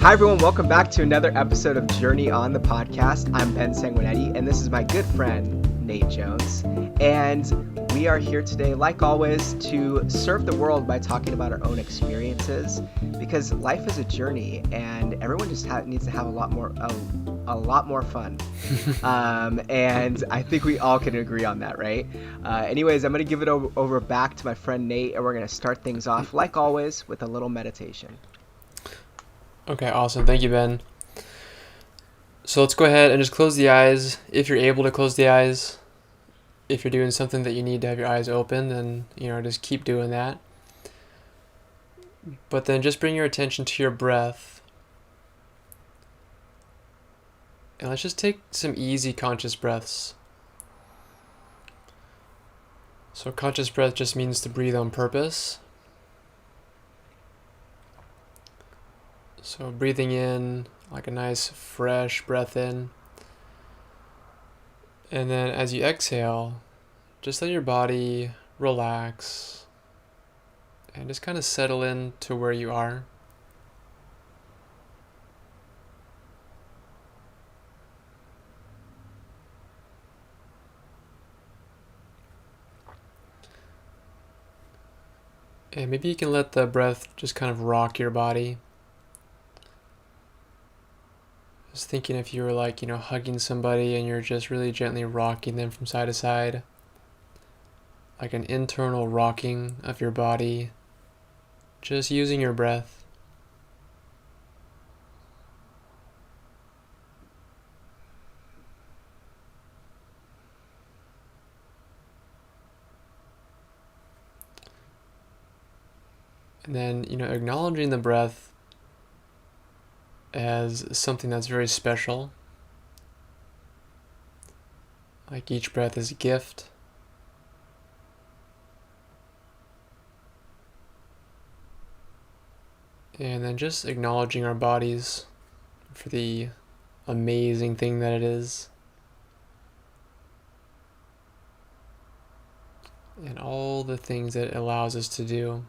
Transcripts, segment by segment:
Hi, everyone. Welcome back to another episode of Journey on the Podcast. I'm Ben Sanguinetti, and this is my good friend, Nate Jones. And we are here today, like always, to serve the world by talking about our own experiences, because life is a journey, and everyone just needs to have a lot more fun. And I think we all can agree on that, right? Anyways, I'm going to give it over back to my friend Nate, and we're going to start things off, like always, with a little meditation. Okay, awesome. Thank you, Ben. So let's go ahead and just close the eyes. If you're able to close the eyes, if you're doing something that you need to have your eyes open, then, just keep doing that. But then just bring your attention to your breath. And let's just take some easy conscious breaths. So conscious breath just means to breathe on purpose. So breathing in like a nice fresh breath in. And then as you exhale, just let your body relax and just kind of settle in to where you are. And maybe you can let the breath just kind of rock your body. Just thinking if you were hugging somebody and you're just really gently rocking them from side to side. Like an internal rocking of your body. Just using your breath. And then, acknowledging the breath as something that's very special. Like each breath is a gift. And then just acknowledging our bodies for the amazing thing that it is. And all the things that it allows us to do.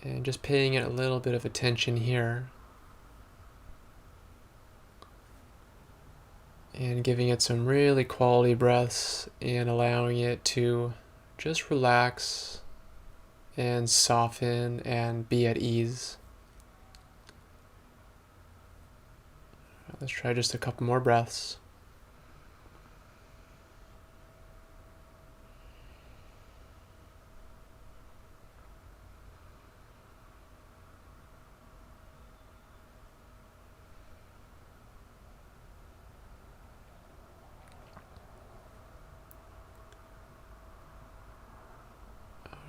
And just paying it a little bit of attention here. And giving it some really quality breaths and allowing it to just relax and soften and be at ease. Let's try just a couple more breaths.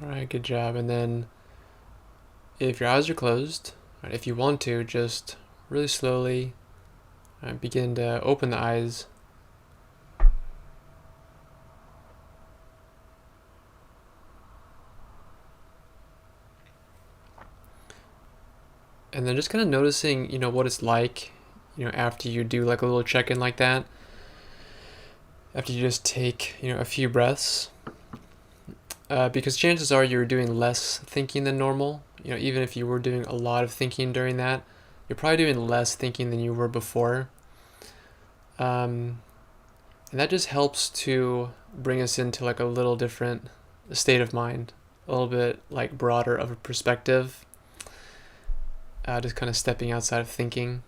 Alright, good job. And then if your eyes are closed, if you want to, just really slowly begin to open the eyes. And then just kind of noticing, what it's like, after you do like a little check-in like that. After you just take, a few breaths. Because chances are you're doing less thinking than normal. Even if you were doing a lot of thinking during that, you're probably doing less thinking than you were before. And that just helps to bring us into like a little different state of mind, a little bit like broader of a perspective. Just kind of stepping outside of thinking.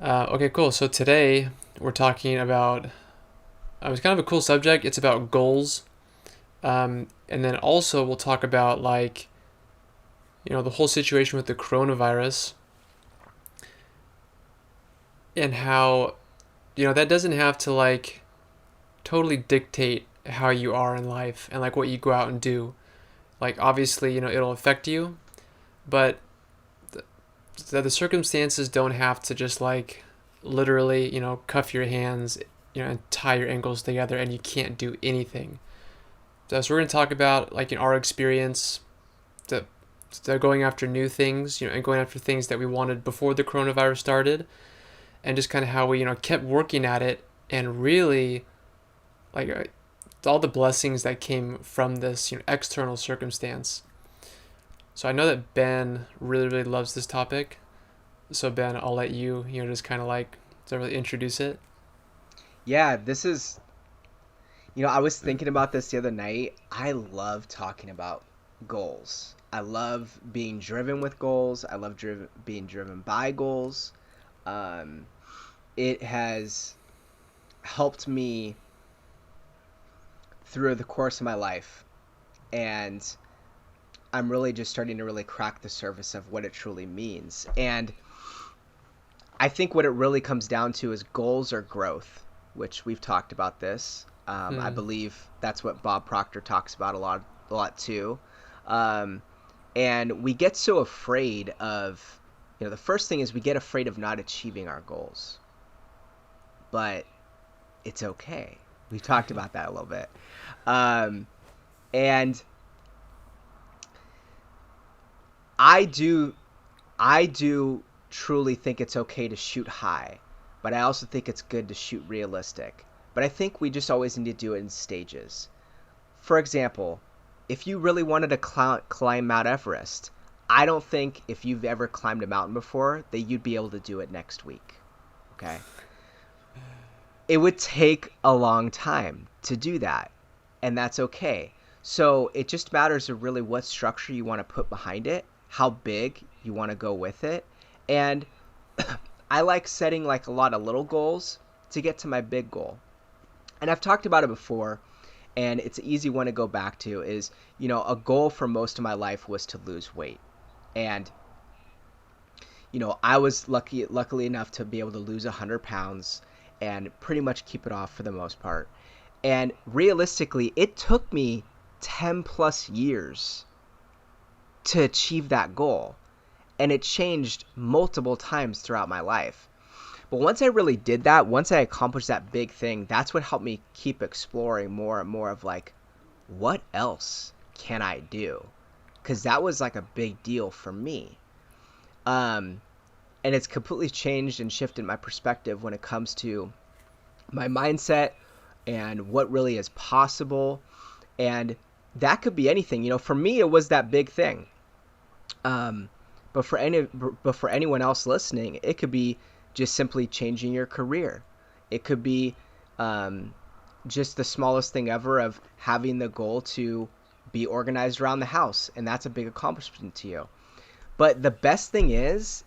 Okay, cool. So today we're talking about, it's kind of a cool subject. It's about goals. And then also we'll talk about the whole situation with the coronavirus and how, that doesn't have to totally dictate how you are in life and what you go out and do. Obviously, it'll affect you, but the circumstances don't have to just literally, cuff your hands, and tie your ankles together and you can't do anything. So we're going to talk about in our experience, the going after new things, and going after things that we wanted before the coronavirus started, and just kind of how we, kept working at it and really all the blessings that came from this, external circumstance. So I know that Ben really, really loves this topic. So Ben, I'll let you, just kind of like to really introduce it. Yeah, this is, I was thinking about this the other night. I love talking about goals. I love being driven with goals. I love being driven by goals. Um, it has helped me through the course of my life. And I'm really just starting to really crack the surface of what it truly means. And I think what it really comes down to is goals or growth, which we've talked about this. I Hmm. believe that's what Bob Proctor talks about a lot too. Um, and we get so afraid of, the first thing is we get afraid of not achieving our goals, but it's okay. We've talked about that a little bit. Um, and I do I do truly think it's okay to shoot high, but I also think it's good to shoot realistic. But I think we just always need to do it in stages. For example, if you really wanted to climb Mount Everest, I don't think if you've ever climbed a mountain before that you'd be able to do it next week. Okay? It would take a long time to do that, and that's okay. So it just matters of really what structure you want to put behind it, how big you want to go with it, and I like setting like a lot of little goals to get to my big goal. And I've talked about it before, and it's an easy one to go back to is, a goal for most of my life was to lose weight. And I was luckily enough to be able to lose 100 pounds and pretty much keep it off for the most part. And realistically, it took me 10 plus years to achieve that goal. And it changed multiple times throughout my life. But once I really did that, once I accomplished that big thing, that's what helped me keep exploring more and more of like, what else can I do? Because that was like a big deal for me. Um, and it's completely changed and shifted my perspective when it comes to my mindset and what really is possible. And that could be anything. For me, it was that big thing. Um, but for anyone else listening, it could be just simply changing your career. It could be um, just the smallest thing ever of having the goal to be organized around the house, and that's a big accomplishment to you. But the best thing is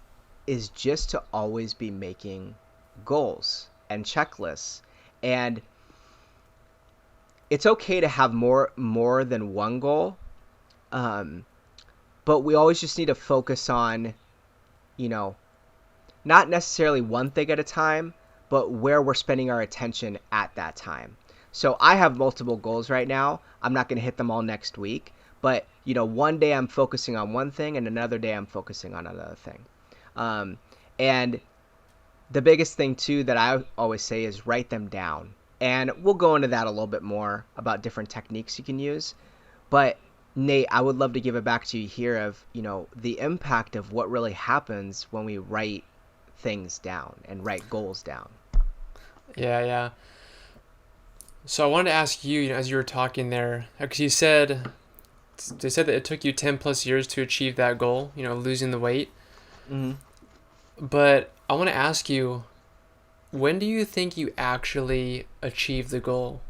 just to always be making goals and checklists. And it's okay to have more than one goal. Um, but we always just need to focus on, you know, not necessarily one thing at a time, but where we're spending our attention at that time. So I have multiple goals right now. I'm not going to hit them all next week, but one day I'm focusing on one thing and another day I'm focusing on another thing. Um, and the biggest thing too that I always say is write them down. And we'll go into that a little bit more about different techniques you can use. But Nate, I would love to give it back to you here of, the impact of what really happens when we write things down and write goals down. Yeah, yeah. So I wanted to ask you, as you were talking there, because they said that it took you 10 plus years to achieve that goal, losing the weight. Mm-hmm. But I want to ask you, when do you think you actually achieved the goal?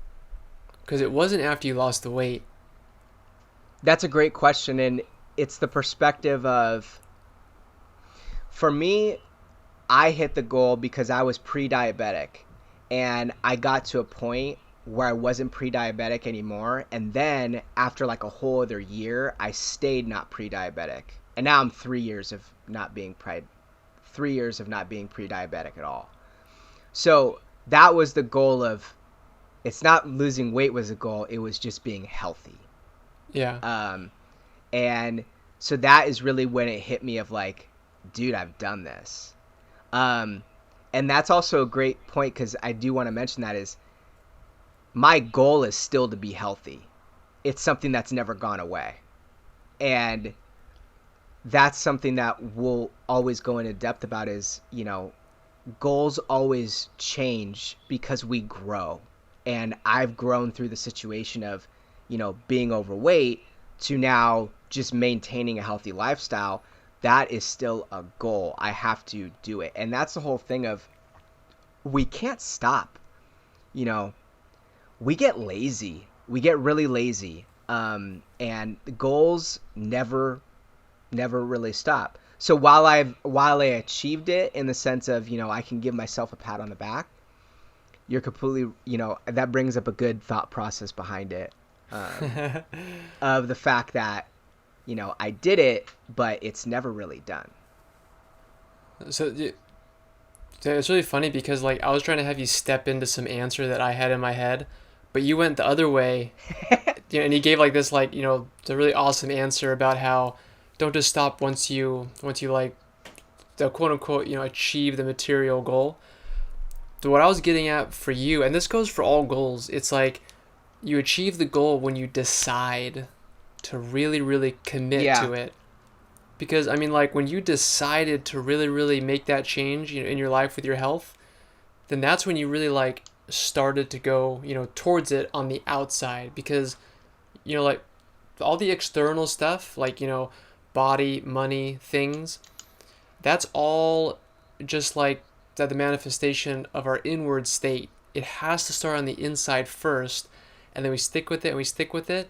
Because it wasn't after you lost the weight. That's a great question. And it's the perspective of, for me, I hit the goal because I was pre-diabetic and I got to a point where I wasn't pre-diabetic anymore. And then after like a whole other year, I stayed not pre-diabetic. And now I'm 3 years of not being 3 years of not being pre-diabetic at all. So that was the goal of, it's not losing weight was a goal. It was just being healthy. Yeah. Um, and so that is really when it hit me of like, dude, I've done this. Um, and that's also a great point because I do want to mention that is my goal is still to be healthy. It's something that's never gone away. And that's something that we'll always go into depth about is, goals always change because we grow. And I've grown through the situation of, being overweight, to now just maintaining a healthy lifestyle, that is still a goal. I have to do it. And that's the whole thing of we can't stop. You know, we get lazy. We get really lazy. And the goals never really stop. So while I achieved it in the sense of, I can give myself a pat on the back, you're completely, that brings up a good thought process behind it. Of the fact that, I did it, but it's never really done. So it's really funny because like I was trying to have you step into some answer that I had in my head, but you went the other way, and you gave like this like the really awesome answer about how don't just stop once you like the quote unquote achieve the material goal. So what I was getting at for you, and this goes for all goals, it's like you achieve the goal when you decide to really really commit Yeah. to it. Because I mean, like when you decided to really, really make that change, in your life with your health, then that's when you really like started to go, towards it on the outside. Because, like all the external stuff, like body, money, things, that's all just like the manifestation of our inward state. It has to start on the inside first, and then we stick with it and we stick with it,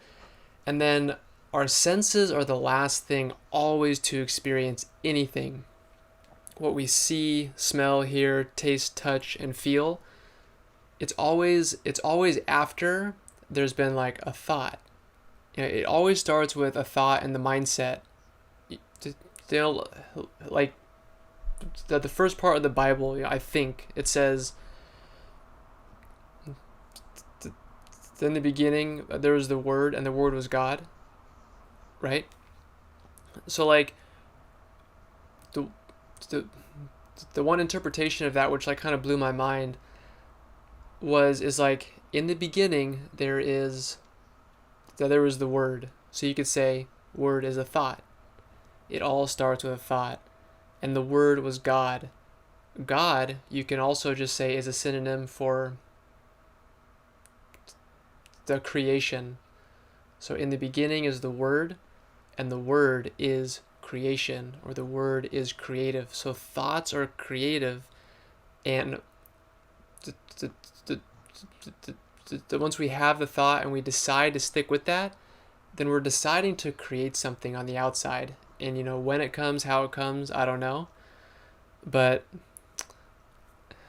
and then our senses are the last thing always to experience anything. What we see, smell, hear, taste, touch, and feel, it's always after there's been like a thought. It always starts with a thought and the mindset. Like the first part of the Bible, I think it says, in the beginning there was the Word, and the Word was God, right? So like the the the one interpretation of that which like kind of blew my mind is like in the beginning there was the Word. So you could say Word is a thought. It all starts with a thought. And the Word was God. God, you can also just say, is a synonym for the creation. So in the beginning is the Word, and the Word is creation, or the Word is creative. So thoughts are creative, and once we have the thought and we decide to stick with that, then we're deciding to create something on the outside. And when it comes, how it comes, I don't know. But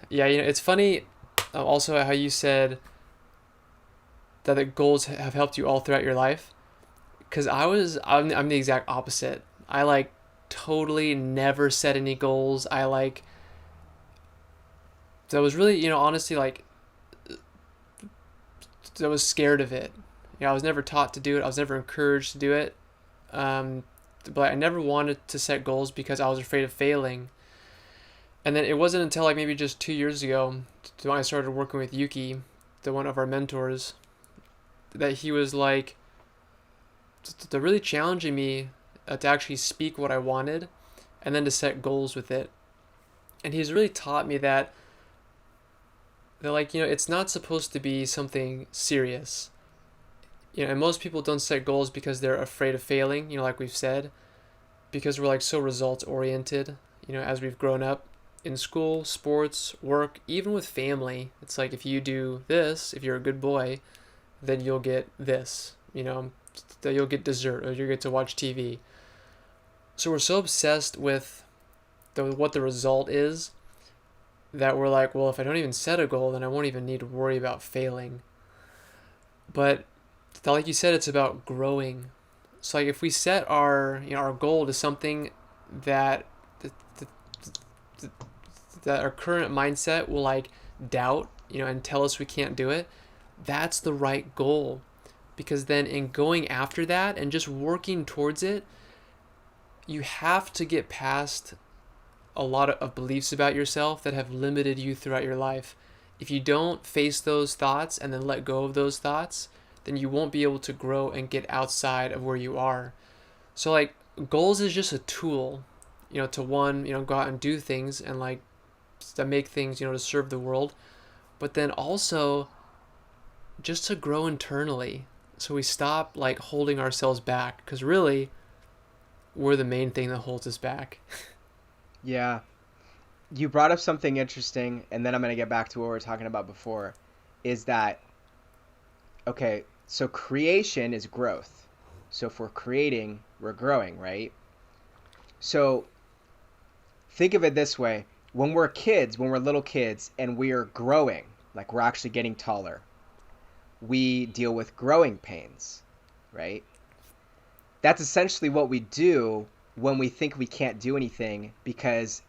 yeah, it's funny also how you said that the goals have helped you all throughout your life. Because I'm the exact opposite. I like totally never set any goals. I was really, honestly, like, I was scared of it. I was never taught to do it. I was never encouraged to do it. But I never wanted to set goals because I was afraid of failing. And then it wasn't until like maybe just 2 years ago when I started working with Yuki, one of our mentors, that he was like, to really challenging me to actually speak what I wanted and then to set goals with it. And he's really taught me that like, it's not supposed to be something serious. And most people don't set goals because they're afraid of failing, like we've said, because we're like so results oriented, as we've grown up in school, sports, work, even with family. It's like if you do this, if you're a good boy, then you'll get this, that you'll get dessert or you get to watch TV. So we're so obsessed with what the result is that we're like, well, if I don't even set a goal, then I won't even need to worry about failing. But like you said, it's about growing. So like if we set our our goal to something that that our current mindset will like doubt, and tell us we can't do it, that's the right goal. Because then in going after that and just working towards it, you have to get past a lot of beliefs about yourself that have limited you throughout your life. If you don't face those thoughts and then let go of those thoughts, then you won't be able to grow and get outside of where you are. So like goals is just a tool, to one, go out and do things and like to make things, to serve the world, but then also just to grow internally. So we stop like holding ourselves back, because really we're the main thing that holds us back. Yeah. You brought up something interesting, and then I'm going to get back to what we were talking about before, is that, okay, so creation is growth. So if we're creating, we're growing, right? So think of it this way. When we're kids, when we're little kids, and we are growing, like we're actually getting taller, we deal with growing pains, right? That's essentially what we do when we think we can't do anything because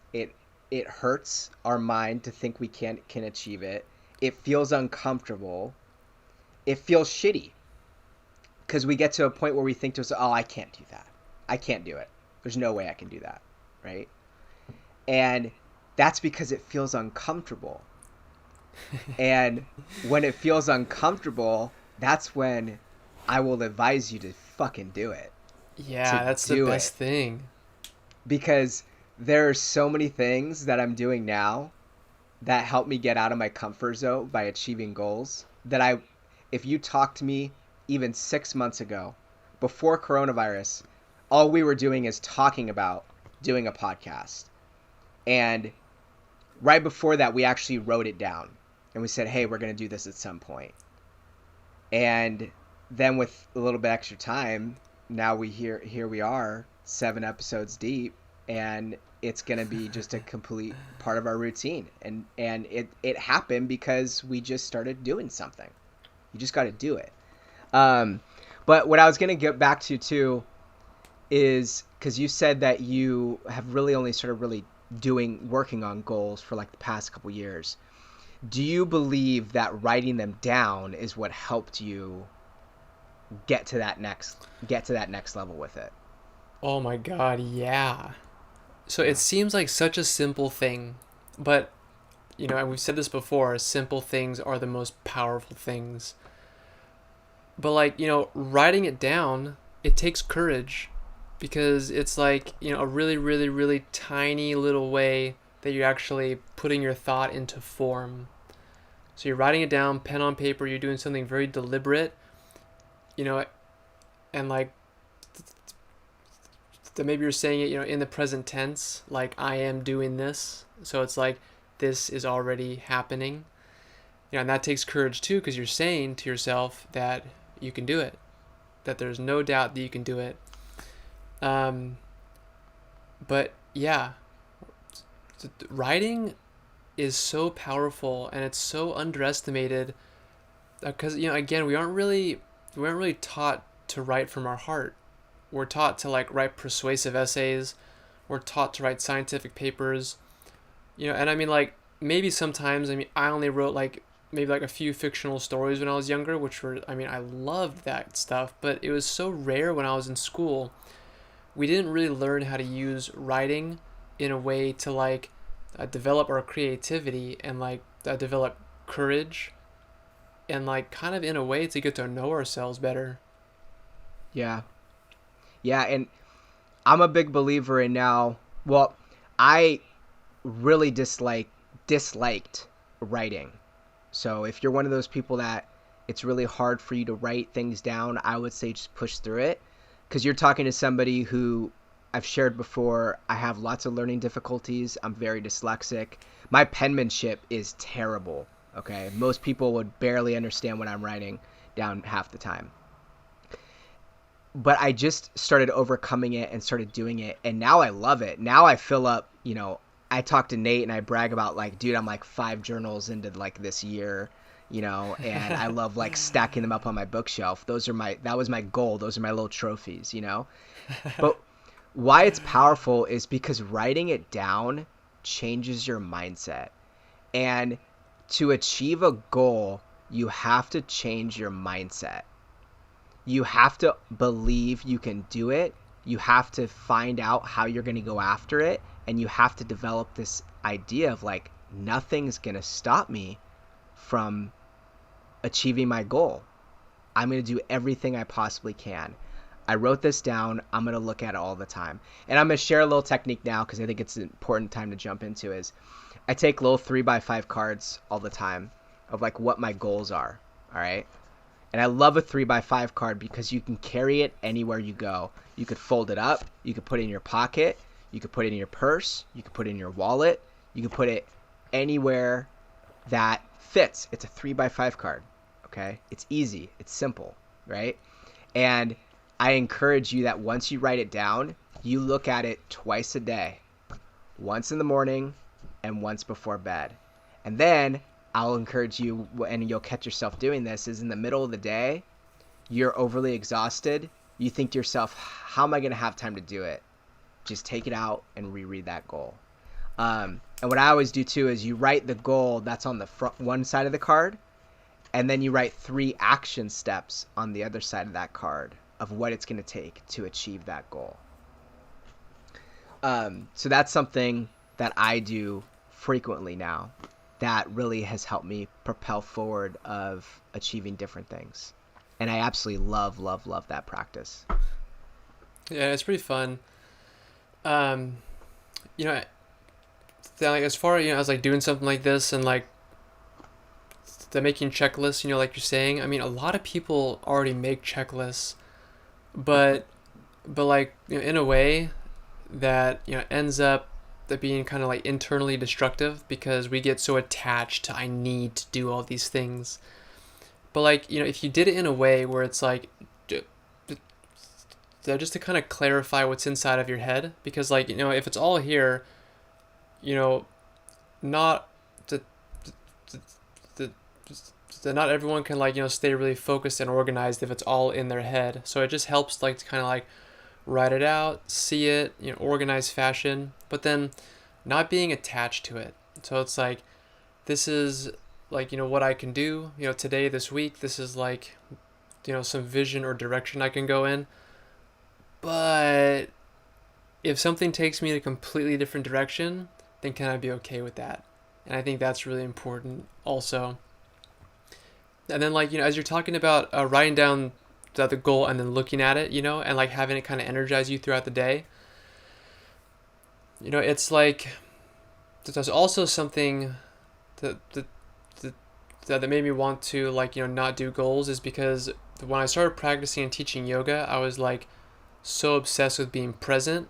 it hurts our mind to think we can achieve it. It feels uncomfortable. It feels shitty because we get to a point where we think to ourselves, "Oh, I can't do that. I can't do it. There's no way I can do that." Right? And that's because it feels uncomfortable. And when it feels uncomfortable, that's when I will advise you to fucking do it. To Yeah, that's the do best it. thing. Because there are so many things that I'm doing now that help me get out of my comfort zone by achieving goals that if you talked to me even 6 months ago, before coronavirus, all we were doing is talking about doing a podcast. And right before that, we actually wrote it down and we said, hey, we're going to do this at some point. And then with a little bit extra time, now here we are, 7 episodes deep, and it's going to be just a complete part of our routine. And it happened because we just started doing something. You just got to do it. Um, but what I was going to get back to too is because you said that you have really only started really working on goals for like the past couple years. Do you believe that writing them down is what helped you get to that next level with it? Oh my god, yeah. So it Yeah. seems like such a simple thing, but and we've said this before, simple things are the most powerful things. But like, writing it down, it takes courage because it's like, a really, really, really tiny little way that you're actually putting your thought into form. So you're writing it down, pen on paper, you're doing something very deliberate, you know, and like that maybe you're saying it, in the present tense, like I am doing this. So it's like this is already happening. And that takes courage too, because you're saying to yourself that you can do it, that there's no doubt that you can do it. But yeah, writing is so powerful and it's so underestimated because again we aren't really taught to write from our heart. We're taught to like write persuasive essays. We're taught to write scientific papers. And I mean like maybe sometimes I only wrote like maybe like a few fictional stories when I was younger, which were I loved that stuff, but it was so rare when I was in school. We didn't really learn how to use writing in a way to like develop our creativity and like develop courage and like kind of in a way to get to know ourselves better. Yeah. Yeah, and I'm a big believer in now. Well, I really disliked writing. So if you're one of those people that it's really hard for you to write things down, I would say just push through it because you're talking to somebody who I've shared before. I have lots of learning difficulties. I'm very dyslexic. My penmanship is terrible. Okay. Most people would barely understand what I'm writing down half the time. But I just started overcoming it and started doing it. And now I love it. Now I fill up, I talk to Nate and I brag about like, dude, I'm like 5 journals into like this year, and I love like stacking them up on my bookshelf. That was my goal. Those are my little trophies. But why it's powerful is because writing it down changes your mindset. And to achieve a goal, you have to change your mindset. You have to believe you can do it. You have to find out how you're going to go after it. And you have to develop this idea of like, nothing's going to stop me from achieving my goal. I'm going to do everything I possibly can. I wrote this down. I'm going to look at it all the time. And I'm going to share a little technique now because I think it's an important time to jump into is I take little 3x5 cards all the time of like what my goals are. All right. And I love a 3x5 card because you can carry it anywhere you go. You could fold it up. You could put it in your pocket. You could put it in your purse. You could put it in your wallet. You could put it anywhere that fits. It's a 3x5 card. Okay? It's easy. It's simple, right? And I encourage you that once you write it down, you look at it twice a day. Once in the morning and once before bed. And then I'll encourage you, and you'll catch yourself doing this, is in the middle of the day, you're overly exhausted. You think to yourself, how am I going to have time to do it? Just take it out and reread that goal. And what I always do too is you write the goal that's on the front one side of the card, and then you write 3 action steps on the other side of that card of what it's going to take to achieve that goal. So that's something that I do frequently now that really has helped me propel forward of achieving different things. And I absolutely love that practice. Yeah, it's pretty fun. You know, then, like, as far as, as like doing something like this and like the making checklists, like you're saying, I mean, a lot of people already make checklists, but like, in a way that, ends up that being kind of like internally destructive because we get so attached to I need to do all these things. But like, if you did it in a way where it's like just to kind of clarify what's inside of your head, because like, if it's all here, not not everyone can like, stay really focused and organized if it's all in their head. So it just helps like to kind of like write it out, see it, organized fashion, but then not being attached to it. So it's like, this is like, what I can do, today, this week, this is like, some vision or direction I can go in. But if something takes me in a completely different direction, then can I be okay with that? And I think that's really important also. And then like, as you're talking about writing down the goal and then looking at it, and like having it kind of energize you throughout the day, it's like, there's also something that made me want to like, not do goals, is because when I started practicing and teaching yoga, I was like so obsessed with being present,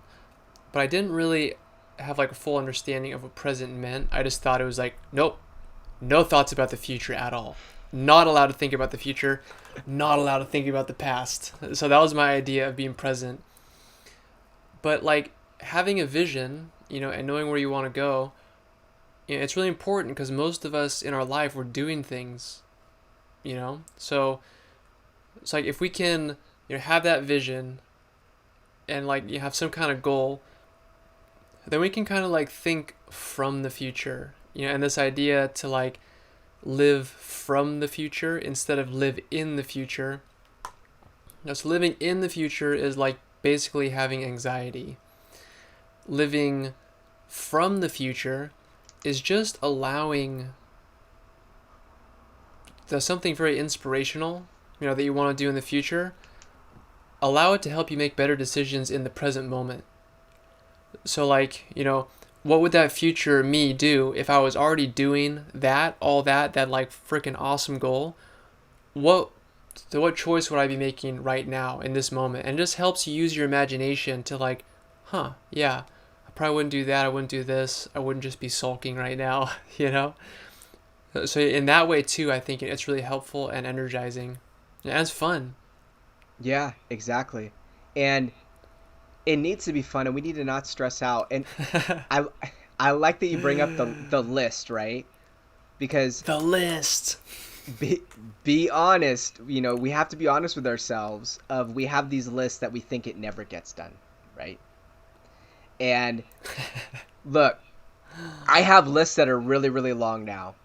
but I didn't really have like a full understanding of what present meant. I just thought it was like, nope, no thoughts about the future at all. Not allowed to think about the future, not allowed to think about the past. So that was my idea of being present. But like having a vision, and knowing where you want to go, it's really important because most of us in our life, we're doing things, So it's like if we can, have that vision and like you have some kind of goal, then we can kind of like think from the future, and this idea to like live from the future instead of live in the future. So living in the future is like basically having anxiety. Living from the future is just allowing something very inspirational, that you want to do in the future. Allow it to help you make better decisions in the present moment. So like, what would that future me do if I was already doing that, all that like freaking awesome goal? What choice would I be making right now in this moment? And it just helps you use your imagination to like, yeah, I probably wouldn't do that. I wouldn't do this. I wouldn't just be sulking right now, So in that way too, I think it's really helpful and energizing. And it's fun. Yeah, exactly. And it needs to be fun, and we need to not stress out. And I like that you bring up the list, right? Because the list. Be honest. We have to be honest with ourselves. We have these lists that we think it never gets done, right? And look, I have lists that are really, really long now.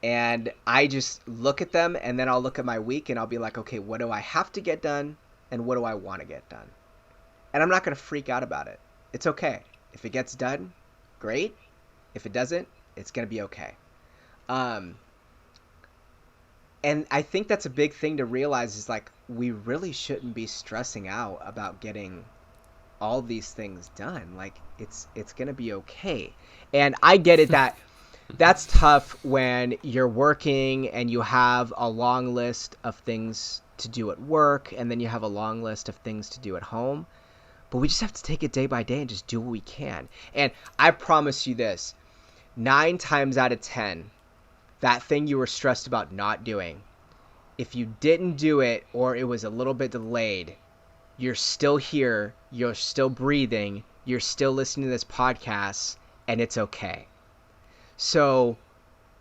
And I just look at them, and then I'll look at my week, and I'll be like, okay, what do I have to get done, and what do I want to get done? And I'm not going to freak out about it. It's okay. If it gets done, great. If it doesn't, it's going to be okay. And I think that's a big thing to realize, is like, we really shouldn't be stressing out about getting all these things done. Like, it's going to be okay. And I get it that that's tough when you're working and you have a long list of things to do at work, and then you have a long list of things to do at home. But we just have to take it day by day and just do what we can. And I promise you this, 9 times out of 10, that thing you were stressed about not doing, if you didn't do it or it was a little bit delayed, you're still here, you're still breathing, you're still listening to this podcast, and it's okay. So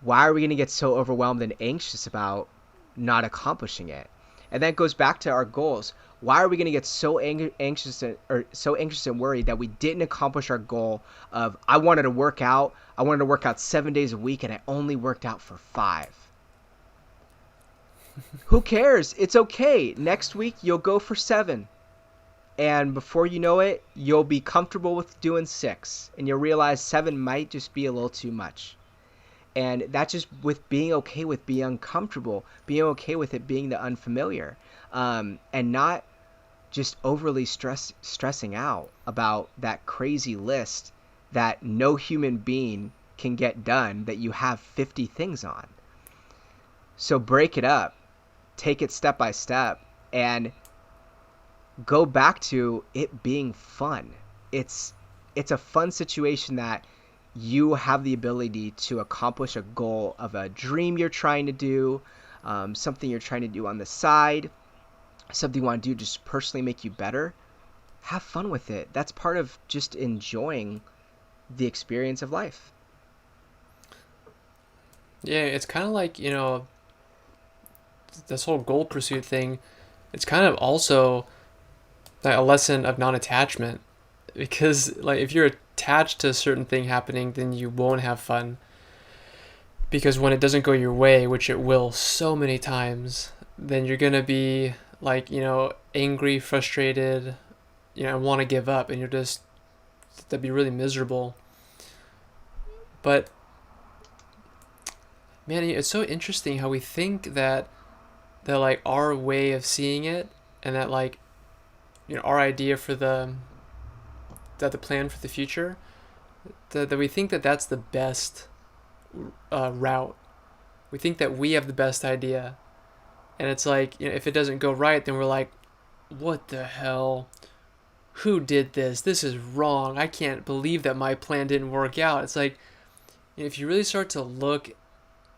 why are we going to get so overwhelmed and anxious about not accomplishing it? And that goes back to our goals. Why are we going to get so anxious and worried that we didn't accomplish our goal of I wanted to work out 7 days a week and I only worked out for 5? Who cares? It's okay. Next week you'll go for 7. And before you know it, you'll be comfortable with doing 6, and you'll realize 7 might just be a little too much. And that's just with being okay with being uncomfortable, being okay with it being the unfamiliar, and not just overly stressing out about that crazy list that no human being can get done that you have 50 things on. So break it up, take it step by step, and go back to it being fun. It's a fun situation that you have the ability to accomplish a goal of a dream you're trying to do, something you're trying to do on the side, something you want to do just personally make you better. Have fun with it. That's part of just enjoying the experience of life. Yeah, it's kind of like, this whole goal pursuit thing. It's kind of also like a lesson of non-attachment, because like if you're attached to a certain thing happening, then you won't have fun, because when it doesn't go your way, which it will so many times, then you're gonna be like, angry, frustrated, want to give up, and that'd be really miserable. But man, it's so interesting how we think that like our way of seeing it, and that like our idea for the plan for the future, that we think that that's the best route. We think that we have the best idea, and it's like, if it doesn't go right, then we're like, what the hell, who did this? This is wrong. I can't believe that my plan didn't work out. It's like, if you really start to look,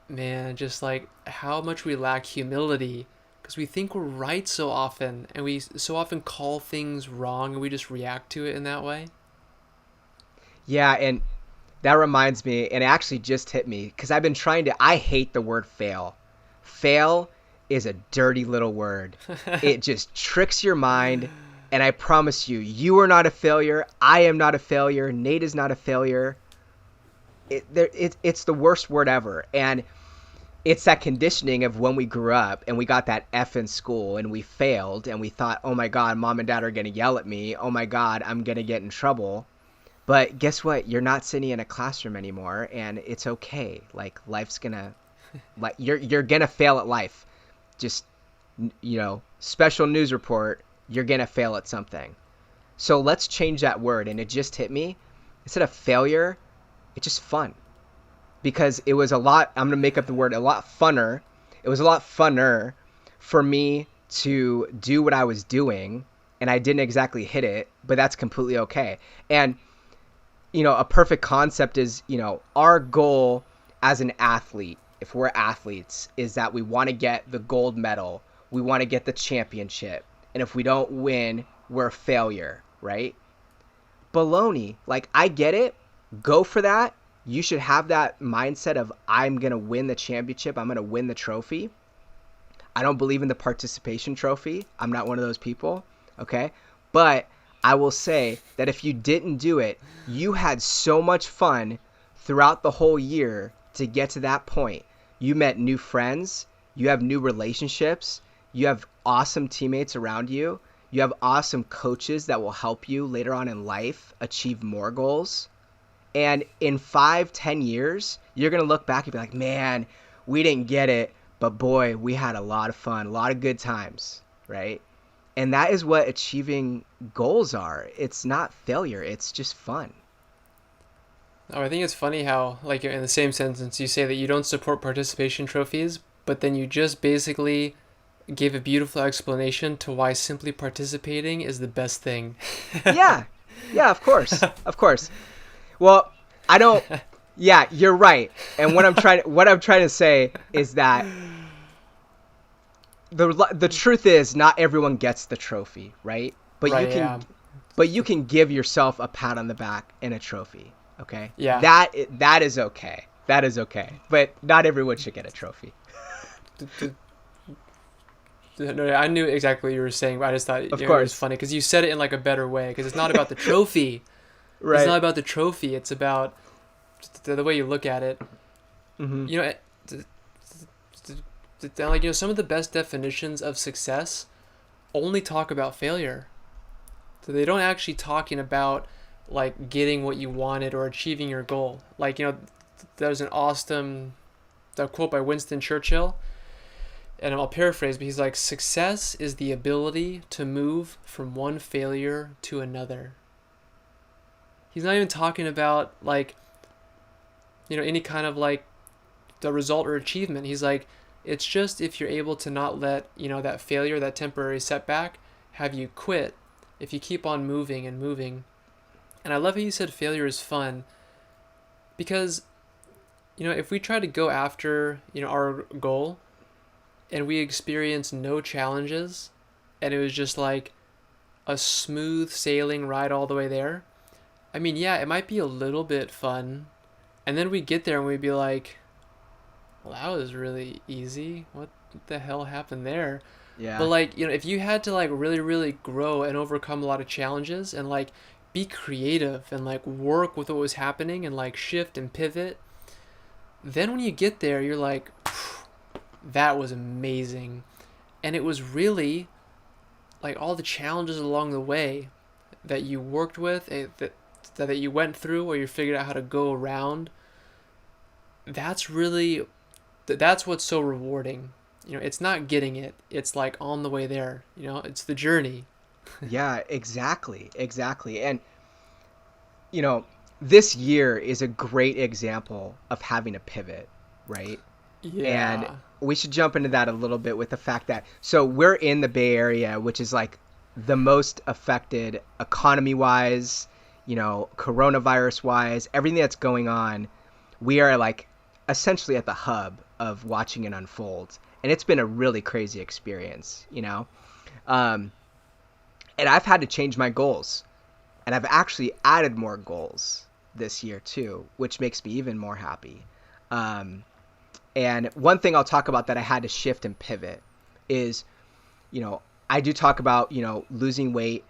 man, just like how much we lack humility, because we think we're right so often, and we so often call things wrong, and we just react to it in that way. Yeah, and that reminds me, and it actually just hit me, because I hate the word fail. Fail is a dirty little word. It just tricks your mind, and I promise you, you are not a failure, I am not a failure, Nate is not a failure. It's the worst word ever, and it's that conditioning of when we grew up and we got that F in school and we failed and we thought, oh my God, mom and dad are going to yell at me. Oh my God, I'm going to get in trouble. But guess what? You're not sitting in a classroom anymore, and it's okay. Like, life's going to, like, you're going to fail at life. Just, special news report, you're going to fail at something. So let's change that word. And it just hit me. Instead of failure, it's just fun. Because it was I'm going to make up the word, a lot funner. It was a lot funner for me to do what I was doing, and I didn't exactly hit it, but that's completely okay. And, a perfect concept is, our goal as an athlete, if we're athletes, is that we want to get the gold medal. We want to get the championship. And if we don't win, we're a failure, right? Baloney. Like, I get it. Go for that. You should have that mindset of, I'm going to win the championship. I'm going to win the trophy. I don't believe in the participation trophy. I'm not one of those people. Okay. But I will say that if you didn't do it, you had so much fun throughout the whole year to get to that point. You met new friends. You have new relationships. You have awesome teammates around you. You have awesome coaches that will help you later on in life achieve more goals. And in 5-10 years, you're going to look back and be like, man, we didn't get it, but boy, we had a lot of fun, a lot of good times, right? And that is what achieving goals are. It's not failure. It's just fun. Oh, I think it's funny how, like, in the same sentence, you say that you don't support participation trophies, but then you just basically gave a beautiful explanation to why simply participating is the best thing. Yeah. Yeah, of course. Of course. Well, I don't yeah, you're right. And what I'm trying to say is that the truth is not everyone gets the trophy, right? But you Right, can yeah. but you can give yourself a pat on the back and a trophy, okay? Yeah. That is okay. That is okay. But not everyone should get a trophy. D- d- No, I knew exactly what you were saying, but I just thought Of it was course. funny because you said it in like a better way. Because it's not about the trophy. It's Right. not about the trophy. It's about the way you look at it. Mhm. You know, like some of the best definitions of success only talk about failure. So they don't actually talking about like getting what you wanted or achieving your goal. Like there's an awesome the quote by Winston Churchill, and I'll paraphrase, but he's like, "Success is the ability to move from one failure to another." He's not even talking about like any kind of like the result or achievement. He's like, it's just if you're able to not let that failure, that temporary setback, have you quit. If you keep on moving and moving. And I love how you said failure is fun, because if we try to go after our goal and we experience no challenges and it was just like a smooth sailing ride all the way there, I mean, yeah, it might be a little bit fun, and then we get there and we'd be like, well, that was really easy. What the hell happened there? But Yeah. like, if you had to like really, really grow and overcome a lot of challenges and like be creative and like work with what was happening and like shift and pivot, then when you get there, you're like, that was amazing. And it was really like all the challenges along the way that you worked with, that you went through, or you figured out how to go around. That's really that's what's so rewarding. It's not getting it. It's like on the way there. It's the journey. Yeah, exactly. Exactly. And you know, this year is a great example of having a pivot, right? And Yeah. we should jump into that a little bit with the fact that so we're in the Bay Area, which is like the most affected economy wise, coronavirus wise, everything that's going on. We are like essentially at the hub of watching it unfold. And it's been a really crazy experience. Um, and I've had to change my goals. And I've actually added more goals this year too, which makes me even more happy. Um, and one thing I'll talk about that I had to shift and pivot is, you know, I do talk about, losing weight,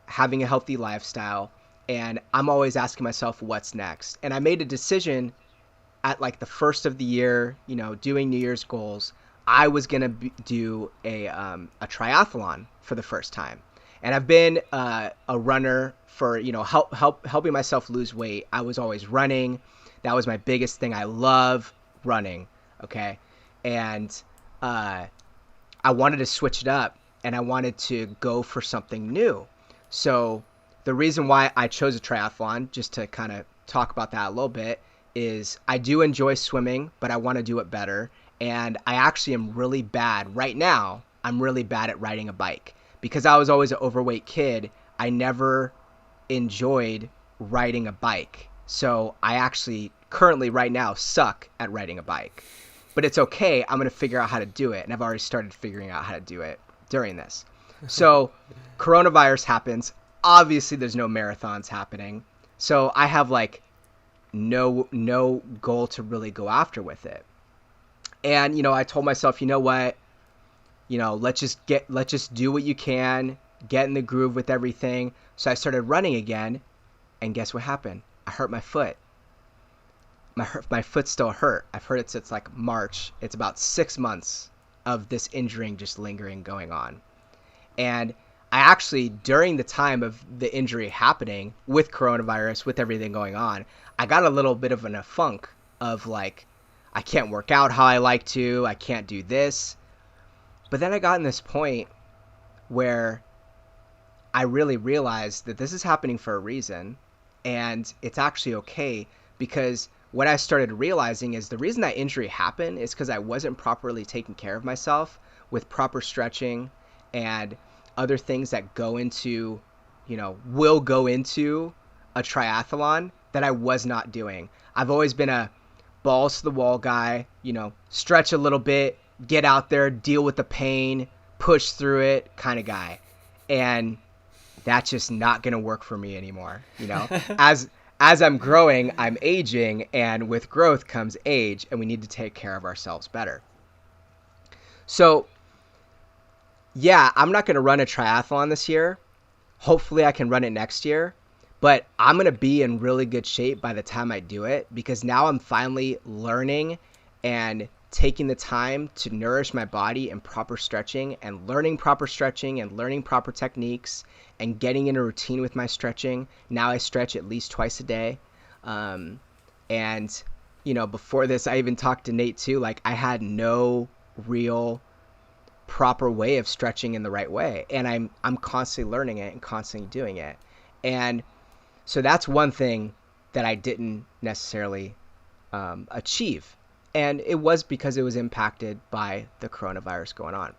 having a healthy lifestyle, and I'm always asking myself what's next. And I made a decision at like the first of the year, doing New Year's goals. I was gonna do a triathlon for the first time, and I've been a runner for helping myself lose weight. I was always running. That was my biggest thing. I love running. Okay, and uh, I wanted to switch it up, and I wanted to go for something new. So the reason why I chose a triathlon, just to kind of talk about that a little bit, is I do enjoy swimming, but I want to do it better. And I actually am really bad right now. I'm really bad at riding a bike because I was always an overweight kid. I never enjoyed riding a bike. So I actually currently right now suck at riding a bike. But it's okay. I'm going to figure out how to do it. And I've already started figuring out how to do it during this. So coronavirus happens. Obviously there's no marathons happening. So I have like no goal to really go after with it. And I told myself, you know what? Let's just do what you can, get in the groove with everything. So I started running again, and guess what happened? I hurt my foot. My foot still hurt. I've hurt it since like March. It's about 6 months of this injury just lingering going on. And I actually, during the time of the injury happening with coronavirus, with everything going on, I got a little bit of a funk of like, I can't work out how I like to. I can't do this. But then I got in this point where I really realized that this is happening for a reason, and it's actually okay because what I started realizing is the reason that injury happened is because I wasn't properly taking care of myself with proper stretching and other things that go into, will go into a triathlon that I was not doing. I've always been a balls to the wall guy, stretch a little bit, get out there, deal with the pain, push through it kind of guy. And that's just not going to work for me anymore. As I'm growing, I'm aging, and with growth comes age, and we need to take care of ourselves better. So, yeah, I'm not going to run a triathlon this year. Hopefully I can run it next year, but I'm going to be in really good shape by the time I do it, because now I'm finally learning and taking the time to nourish my body and proper stretching and learning proper techniques and getting in a routine with my stretching. Now I stretch at least twice a day. And, before this, I even talked to Nate too. Like, I had no real proper way of stretching in the right way. And I'm constantly learning it and constantly doing it. And so that's one thing that I didn't necessarily achieve. And it was because it was impacted by the coronavirus going on.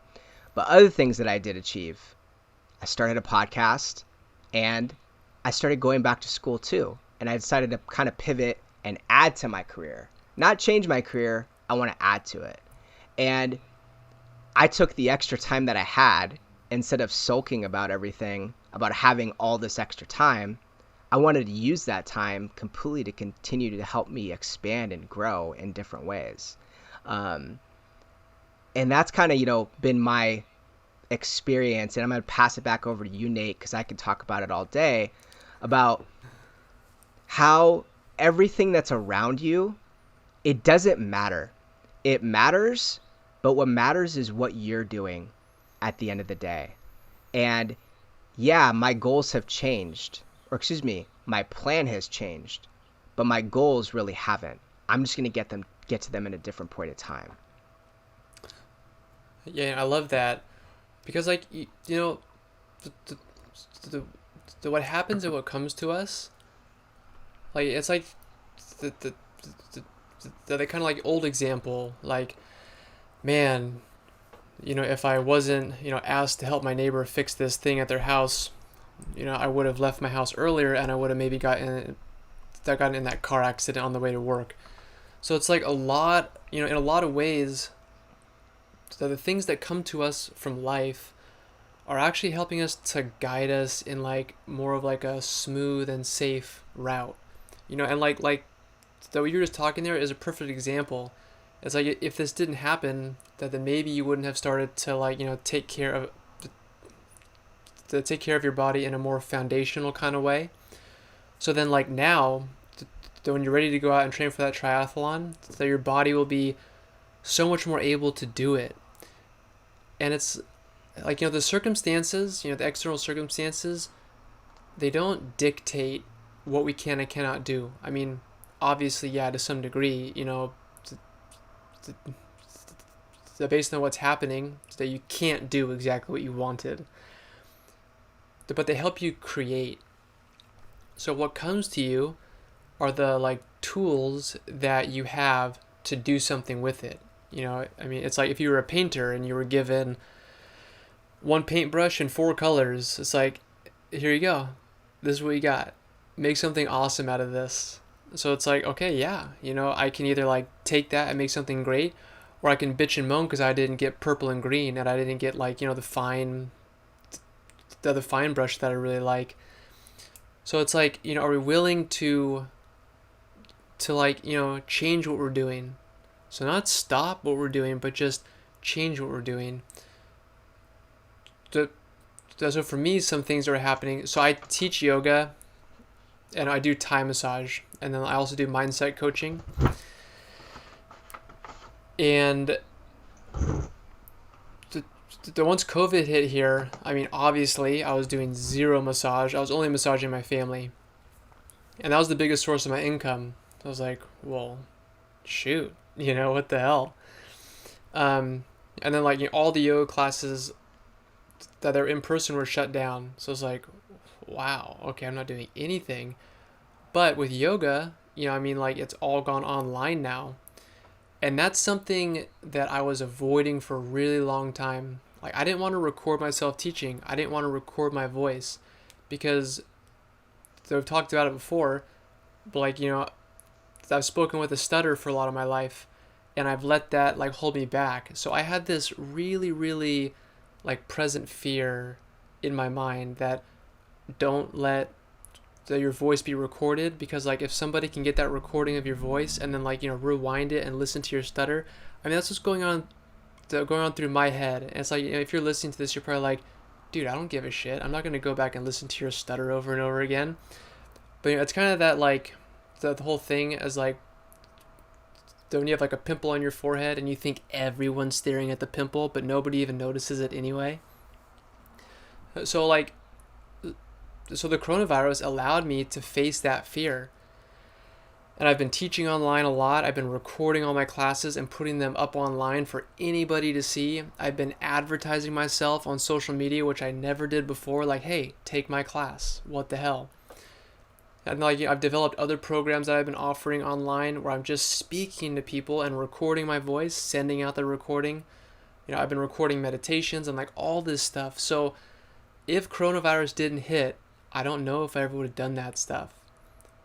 But other things that I did achieve, I started a podcast and I started going back to school too. And I decided to kind of pivot and add to my career. Not change my career, I want to add to it. And I took the extra time that I had, instead of sulking about everything, about having all this extra time, I wanted to use that time completely to continue to help me expand and grow in different ways. And that's kind of, been my experience. And I'm going to pass it back over to you, Nate, because I could talk about it all day, about how everything that's around you, it doesn't matter. It matters, but what matters is what you're doing at the end of the day. And yeah, my goals have changed. My plan has changed, but my goals really haven't. I'm just going to get to them in a different point of time. Yeah, I love that, because what happens and what comes to us, like, it's like the kind of like old example, like, man, if I wasn't, asked to help my neighbor fix this thing at their house, I would have left my house earlier and I would have maybe gotten in that car accident on the way to work. So it's like in a lot of ways, the things that come to us from life are actually helping us to guide us in like more of like a smooth and safe route. And like that what you were just talking there is a perfect example. It's like, if this didn't happen, then maybe you wouldn't have started to take care of your body in a more foundational kind of way. So then now, when you're ready to go out and train for that triathlon, so your body will be so much more able to do it. And it's like, the circumstances, the external circumstances, they don't dictate what we can and cannot do. I mean, obviously, yeah, to some degree, based on what's happening, that you can't do exactly what you wanted. But they help you create. So what comes to you are the tools that you have to do something with it. It's like if you were a painter and you were given one paintbrush and 4 colors, it's like, here you go. This is what you got. Make something awesome out of this. So it's like, okay, yeah, I can either take that and make something great, or I can bitch and moan because I didn't get purple and green and I didn't get the other fine brush that I really like. So it's like, are we willing to change what we're doing? So not stop what we're doing, but just change what we're doing. So for me, some things are happening. So I teach yoga and I do Thai massage, and then I also do mindset coaching. And once COVID hit here, obviously I was doing 0 massage. I was only massaging my family. And that was the biggest source of my income. I was like, well, shoot, what the hell? And then all the yoga classes that are in person were shut down. So it's like, wow, okay, I'm not doing anything. But with yoga, I mean, like it's all gone online now. And that's something that I was avoiding for a really long time. Like I didn't want to record myself teaching. I didn't want to record my voice because I've talked about it before, but like, I've spoken with a stutter for a lot of my life and I've let that like hold me back. So I had this really, really like present fear in my mind that don't let your voice be recorded, because like if somebody can get that recording of your voice and then like rewind it and listen to your stutter, I mean that's what's going on through my head. And it's like, if you're listening to this, you're probably like, dude, I don't give a shit, I'm not going to go back and listen to your stutter over and over again. But it's kind of that like the whole thing as like when you have like a pimple on your forehead and you think everyone's staring at the pimple but nobody even notices it anyway. So like so the coronavirus allowed me to face that fear. And I've been teaching online a lot. I've been recording all my classes and putting them up online for anybody to see. I've been advertising myself on social media, which I never did before. Like, hey, take my class. What the hell? And like I've developed other programs that I've been offering online where I'm just speaking to people and recording my voice, sending out the recording. I've been recording meditations and like all this stuff. So if coronavirus didn't hit, I don't know if I ever would have done that stuff.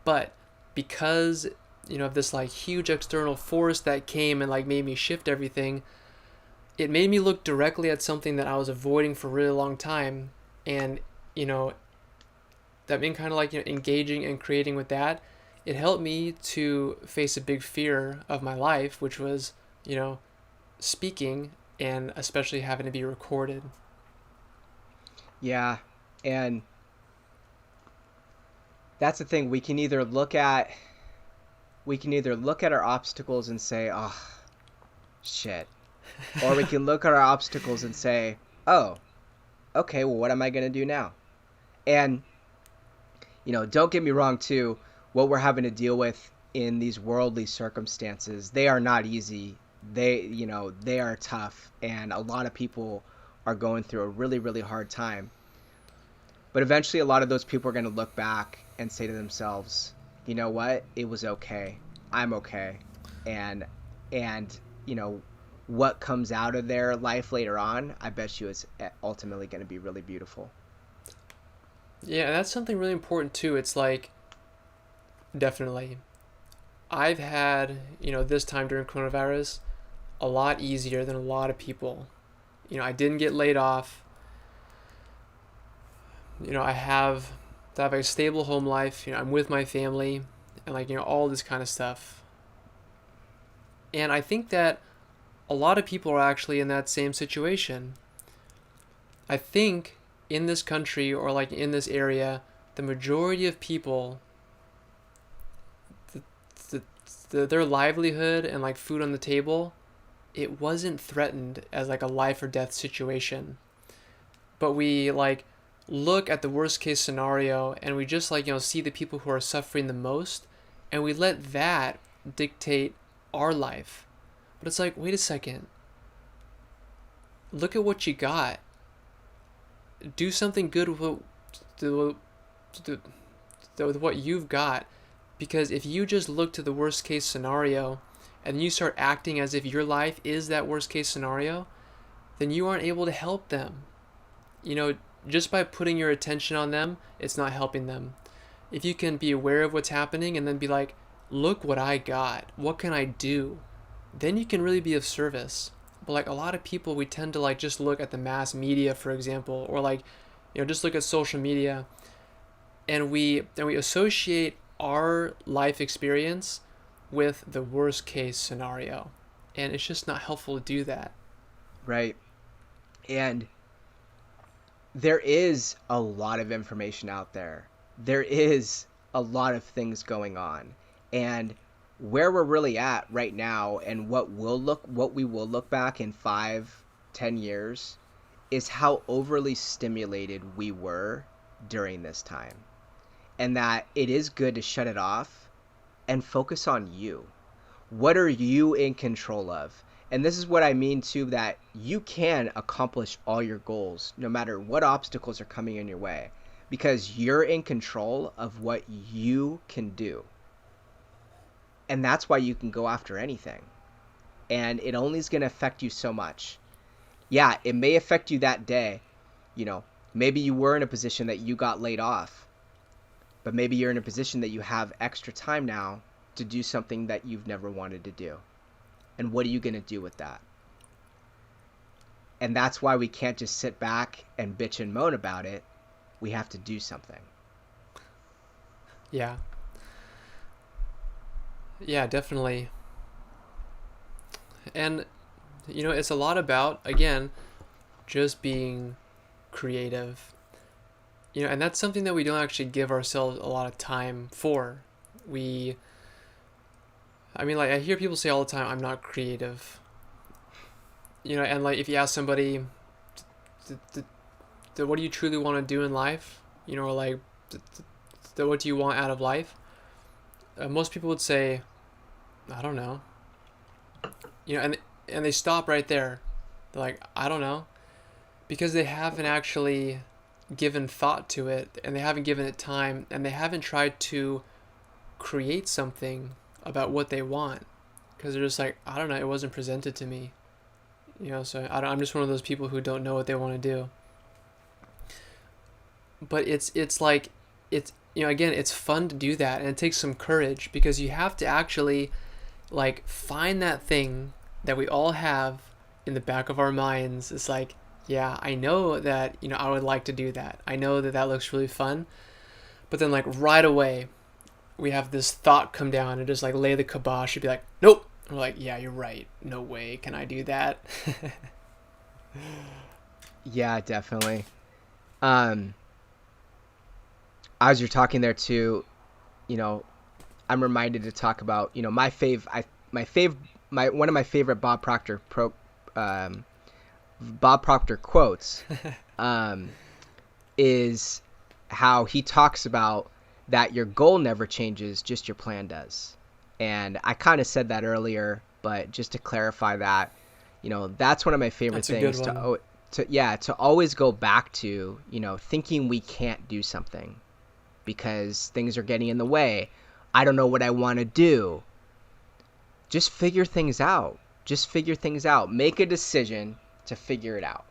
But because, of this like huge external force that came and like made me shift everything, it made me look directly at something that I was avoiding for a really long time. And, that being kind of like, engaging and creating with that, it helped me to face a big fear of my life, which was, speaking and especially having to be recorded. Yeah, and that's the thing. We can either look at our obstacles and say, "Oh, shit," or we can look at our obstacles and say, "Oh, okay. Well, what am I gonna do now?" And don't get me wrong too. What we're having to deal with in these worldly circumstances, they are not easy. They are tough, and a lot of people are going through a really, really hard time. But eventually, a lot of those people are going to look back and say to themselves, "You know what? It was okay. I'm okay." And what comes out of their life later on, I bet you is ultimately going to be really beautiful. Yeah, and that's something really important too. It's like, definitely, I've had, this time during coronavirus, a lot easier than a lot of people. I didn't get laid off. I have a stable home life. I'm with my family and like, all this kind of stuff. And I think that a lot of people are actually in that same situation. I think in this country or like in this area, the majority of people, their livelihood and like food on the table, it wasn't threatened as like a life or death situation. But we like look at the worst case scenario and we just like, see the people who are suffering the most and we let that dictate our life. But it's like, wait a second. Look at what you got. Do something good with what you've got. Because if you just look to the worst case scenario and you start acting as if your life is that worst case scenario, then you aren't able to help them. Just by putting your attention on them, it's not helping them. If you can be aware of what's happening and then be like, look what I got, what can I do? Then you can really be of service. But like a lot of people, we tend to like just look at the mass media, for example, or like, just look at social media and we associate our life experience with the worst case scenario. And it's just not helpful to do that. Right. And there is a lot of information out there. There is a lot of things going on. And where we're really at right now and what we will look back in 5-10 years is how overly stimulated we were during this time. And that it is good to shut it off and focus on you. What are you in control of? And this is what I mean too, that you can accomplish all your goals no matter what obstacles are coming in your way, because you're in control of what you can do. And that's why you can go after anything. And it only is going to affect you so much. Yeah, it may affect you that day. You know, maybe you were in a position that you got laid off, but maybe you're in a position that you have extra time now to do something that you've never wanted to do. And what are you going to do with that? And that's why we can't just sit back and bitch and moan about it. We have to do something. Yeah. Yeah, definitely. And, you know, it's a lot about, again, just being creative. You know, and that's something that we don't actually give ourselves a lot of time for. I mean, like, I hear people say all the time, I'm not creative. You know, and, like, if you ask somebody, what do you truly want to do in life? You know, or, like, what do you want out of life? Most people would say, I don't know. You know, and they stop right there. They're like, I don't know. Because they haven't actually given thought to it, and they haven't given it time, and they haven't tried to create something about what they want. Because they're just like, I don't know, it wasn't presented to me. You know, so I'm just one of those people who don't know what they want to do. But it's like, it's, you know, again, it's fun to do that, and it takes some courage, because you have to actually, like, find that thing that we all have in the back of our minds. It's like, yeah, I know that, you know, I would like to do that. I know that that looks really fun. But then, like, right away, we have this thought come down and just, like, lay the kibosh. You'd be like, nope. And we're like, yeah, you're right. No way can I do that. Yeah, definitely. As you're talking there too, you know, I'm reminded to talk about, you know, one of my favorite Bob Proctor quotes is how he talks about that your goal never changes, just your plan does. And I kind of said that earlier, but just to clarify that, you know, that's one of my favorite things to always go back to, you know, thinking we can't do something because things are getting in the way. I don't know what I want to do. Just figure things out. Make a decision to figure it out.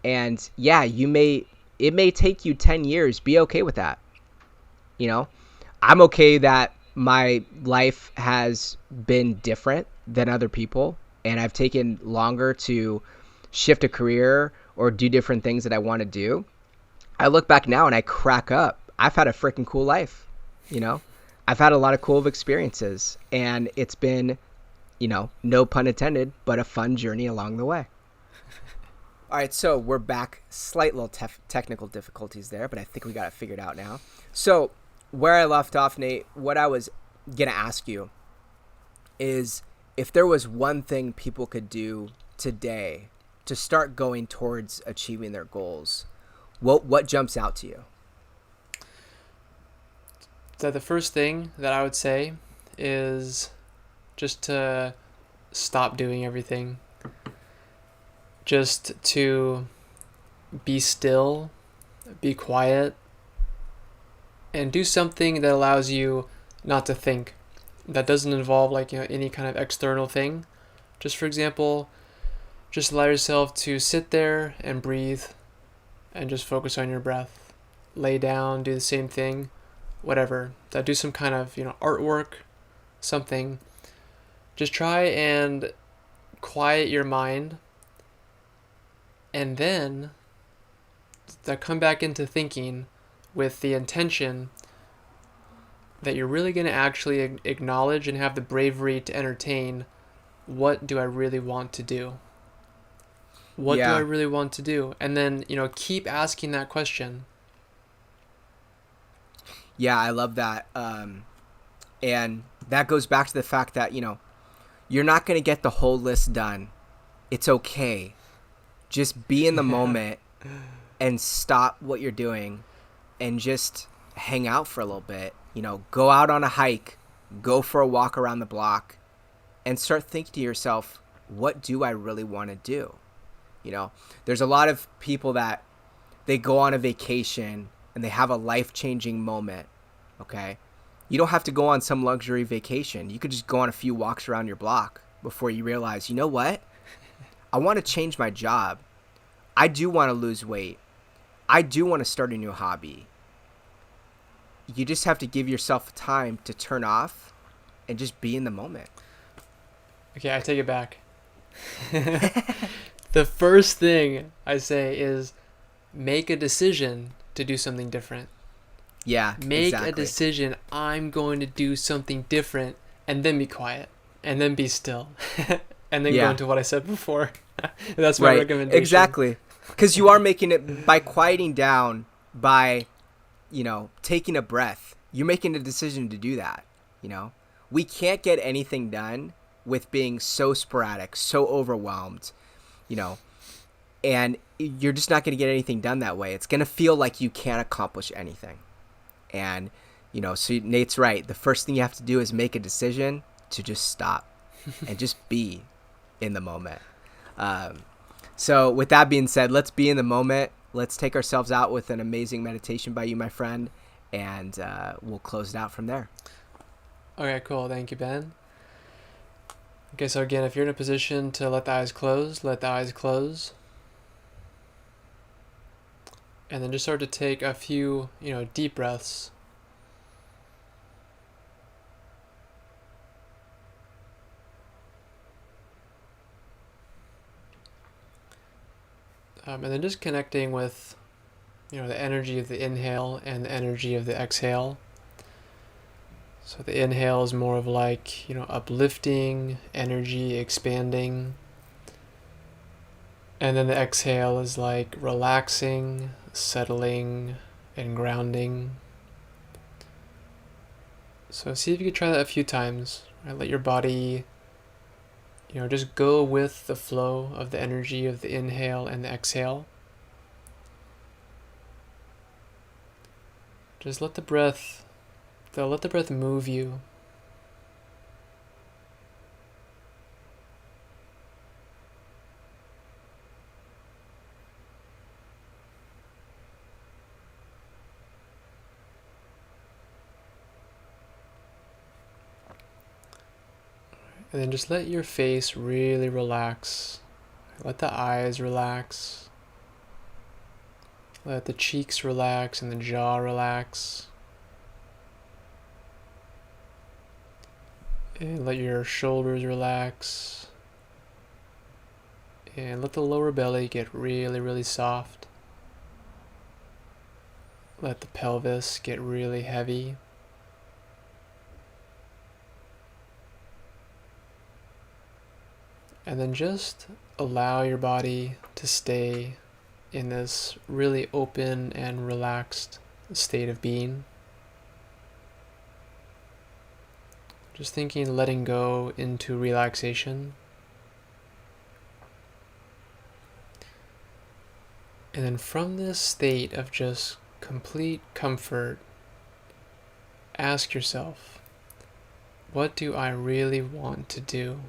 And yeah, it may take you 10 years. Be okay with that. You know, I'm okay that my life has been different than other people, and I've taken longer to shift a career or do different things that I want to do. I look back now and I crack up. I've had a freaking cool life, you know? I've had a lot of cool experiences, and it's been, you know, no pun intended, but a fun journey along the way. All right, so we're back. Slight little technical difficulties there, but I think we got it figured out now. So where I left off, Nate, what I was going to ask you is if there was one thing people could do today to start going towards achieving their goals, what jumps out to you? So the first thing that I would say is just to stop doing everything. Just to be still, be quiet, and do something that allows you not to think. That doesn't involve, like, you know, any kind of external thing. Just, for example, just allow yourself to sit there and breathe and just focus on your breath. Lay down, do the same thing, whatever. Do some kind of, you know, artwork, something. Just try and quiet your mind, and then come back into thinking with the intention that you're really going to actually acknowledge and have the bravery to entertain, what do I really want to do? What do I really want to do? And then, you know, keep asking that question. Yeah, I love that. And that goes back to the fact that, you know, you're not going to get the whole list done. It's okay. Just be in the moment and stop what you're doing and just hang out for a little bit. You know, go out on a hike, go for a walk around the block, and start thinking to yourself, what do I really want to do? You know, there's a lot of people that they go on a vacation and they have a life-changing moment, okay? You don't have to go on some luxury vacation. You could just go on a few walks around your block before you realize, you know what? I want to change my job. I do want to lose weight. I do want to start a new hobby. You just have to give yourself time to turn off and just be in the moment. Okay, I take it back. The first thing I say is make a decision to do something different. Yeah, Make exactly. a decision, I'm going to do something different, and then be quiet, and then be still, and then go into what I said before. That's my recommendation. Exactly. Because you are making it by quieting down, by, taking a breath. You're making a decision to do that, We can't get anything done with being so sporadic, so overwhelmed, and you're just not going to get anything done that way. It's going to feel like you can't accomplish anything. And, so Nate's right. The first thing you have to do is make a decision to just stop and just be in the moment. So with that being said, let's be in the moment. Let's take ourselves out with an amazing meditation by you, my friend, and we'll close it out from there. Okay, cool. Thank you, Ben. Okay, so again, if you're in a position to let the eyes close, let the eyes close. And then just start to take a few, deep breaths. And then just connecting with, the energy of the inhale and the energy of the exhale. So the inhale is more of like, uplifting, energy, expanding. And then the exhale is like relaxing, settling, and grounding. So see if you could try that a few times. Right? Let your body, just go with the flow of the energy of the inhale and the exhale. Just let the breath move you. And then just let your face really relax. Let the eyes relax. Let the cheeks relax and the jaw relax. And let your shoulders relax. And let the lower belly get really, really soft. Let the pelvis get really heavy. And then just allow your body to stay in this really open and relaxed state of being. Just thinking, letting go into relaxation. And then from this state of just complete comfort, ask yourself, what do I really want to do?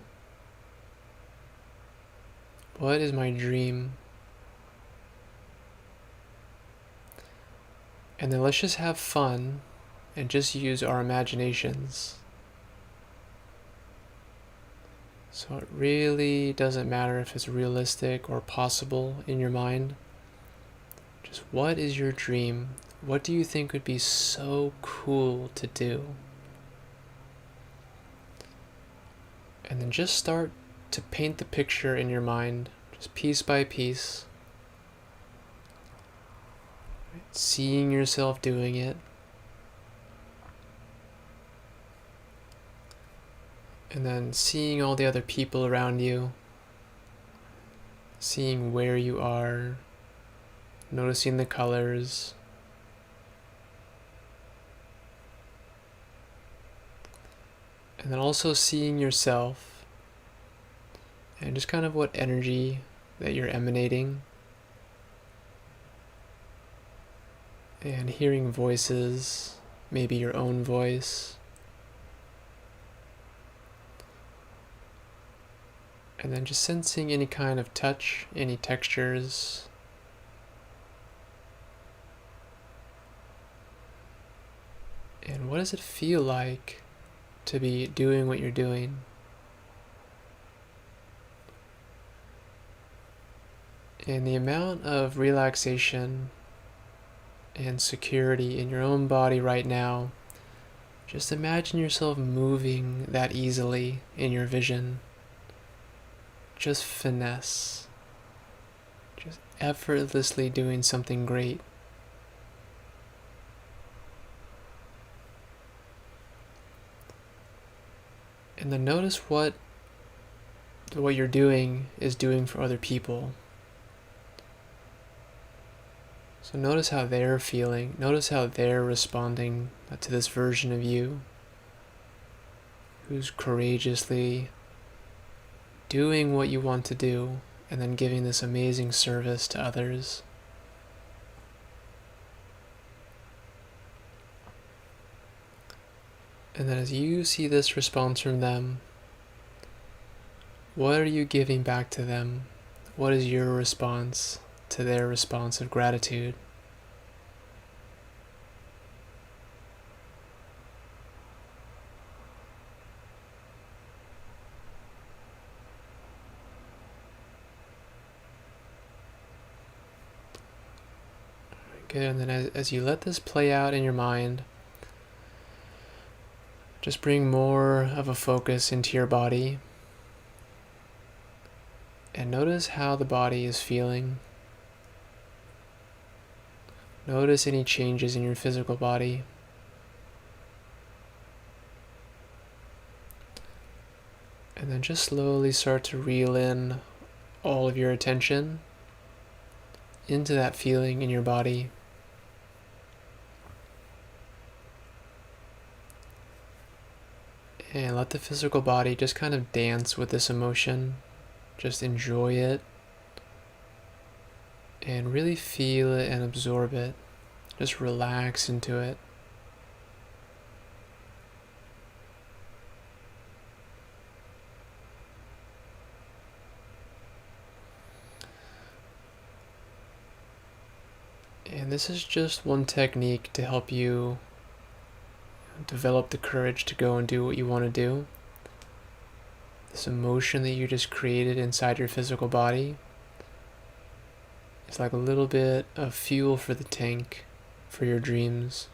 What is my dream? And then let's just have fun and just use our imaginations. So it really doesn't matter if it's realistic or possible in your mind. Just what is your dream? What do you think would be so cool to do? And then just start to paint the picture in your mind, just piece by piece. Seeing yourself doing it. And then seeing all the other people around you. Seeing where you are. Noticing the colors. And then also seeing yourself. And just kind of what energy that you're emanating. And hearing voices, maybe your own voice. And then just sensing any kind of touch, any textures. And what does it feel like to be doing what you're doing? And the amount of relaxation and security in your own body right now, just imagine yourself moving that easily in your vision. Just finesse. Just effortlessly doing something great. And then notice what you're doing is doing for other people. So notice how they're feeling. Notice how they're responding to this version of you who's courageously doing what you want to do and then giving this amazing service to others. And then as you see this response from them, what are you giving back to them? What is your response to their response of gratitude? Good, and then as you let this play out in your mind, just bring more of a focus into your body and notice how the body is feeling. Notice any changes in your physical body. And then just slowly start to reel in all of your attention into that feeling in your body. And let the physical body just kind of dance with this emotion. Just enjoy it. And really feel it and absorb it. Just relax into it. And this is just one technique to help you develop the courage to go and do what you want to do. This emotion that you just created inside your physical body is like a little bit of fuel for the tank for your dreams.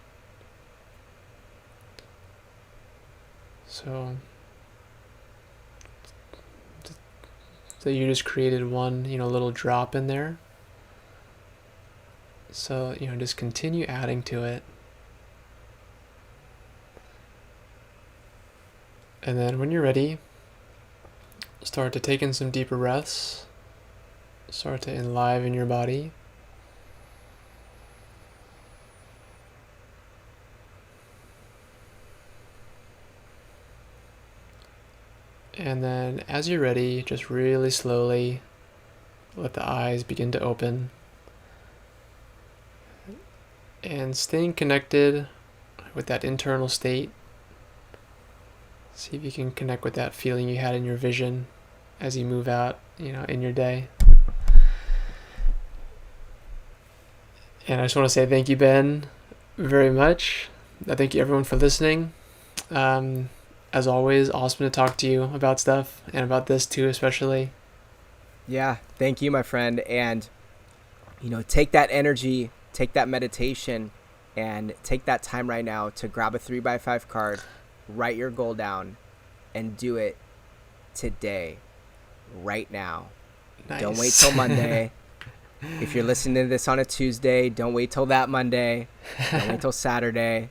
So you just created one, little drop in there. So, just continue adding to it. And then when you're ready, start to take in some deeper breaths. Start to enliven your body. And then as you're ready, just really slowly let the eyes begin to open. And staying connected with that internal state. See if you can connect with that feeling you had in your vision as you move out, in your day. And I just want to say thank you, Ben, very much. Thank you, everyone, for listening. As always, awesome to talk to you about stuff and about this too, especially. Yeah, thank you, my friend. And, take that energy, take that meditation, and take that time right now to grab a 3x5 card. Write your goal down and do it today, right now. Nice. Don't wait till Monday. If you're listening to this on a Tuesday, don't wait till that Monday. Don't wait till Saturday.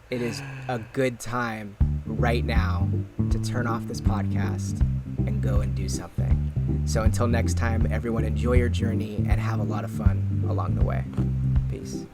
It is a good time right now to turn off this podcast and go and do something. So until next time, everyone, enjoy your journey and have a lot of fun along the way. Peace.